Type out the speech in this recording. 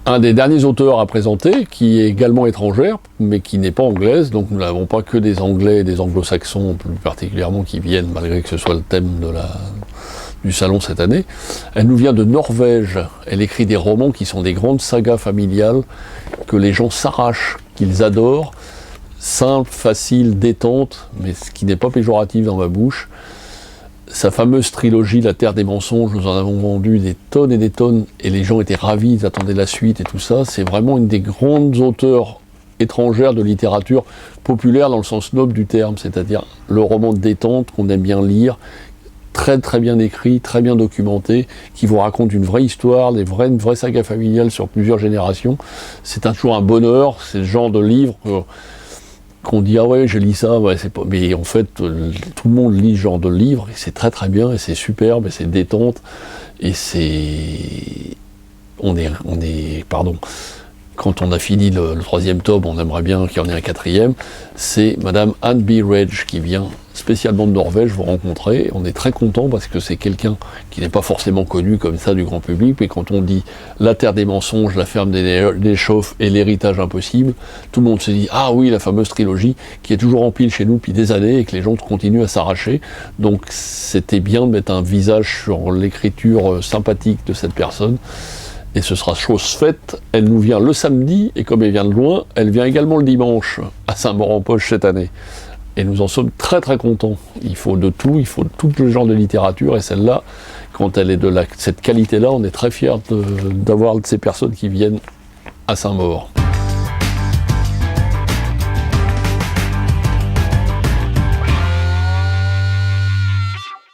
Un des derniers auteurs à présenter, qui est également étrangère, mais qui n'est pas anglaise, donc nous n'avons pas que des Anglais et des Anglo-Saxons plus particulièrement qui viennent, malgré que ce soit le thème du salon cette année. Elle nous vient de Norvège. Elle écrit des romans qui sont des grandes sagas familiales que les gens s'arrachent, qu'ils adorent, simple, facile, détente, mais ce qui n'est pas péjoratif dans ma bouche. Sa fameuse trilogie La Terre des mensonges, nous en avons vendu des tonnes et des tonnes, et les gens étaient ravis, ils attendaient la suite et tout ça. C'est vraiment une des grandes auteurs étrangères de littérature populaire dans le sens noble du terme, c'est-à-dire le roman de détente qu'on aime bien lire, très très bien écrit, très bien documenté, qui vous raconte une vraie histoire, une vraie saga familiale sur plusieurs générations. C'est toujours un bonheur, c'est le genre de livre qu'on dit « Ah ouais, je lis ça, ouais, c'est pas... » Mais en fait, tout le monde lit ce genre de livre, et c'est très très bien, et c'est superbe, et c'est détente, et c'est... Quand on a fini le 3e tome, on aimerait bien qu'il y en ait un 4e, c'est Madame Anne B. Rage qui vient spécialement de Norvège vous rencontrer. On est très content parce que c'est quelqu'un qui n'est pas forcément connu comme ça du grand public, mais quand on dit La Terre des mensonges, La Ferme des Chauves et L'Héritage impossible, tout le monde se dit « Ah oui, la fameuse trilogie qui est toujours en pile chez nous depuis des années et que les gens continuent à s'arracher. » Donc c'était bien de mettre un visage sur l'écriture sympathique de cette personne. Et ce sera chose faite, elle nous vient le samedi, et comme elle vient de loin, elle vient également le dimanche, à Saint-Maur-en-Poche cette année. Et nous en sommes très très contents. Il faut de tout, il faut tout le genre de littérature, et celle-là, quand elle est de cette qualité-là, on est très fiers d'avoir ces personnes qui viennent à Saint-Maur.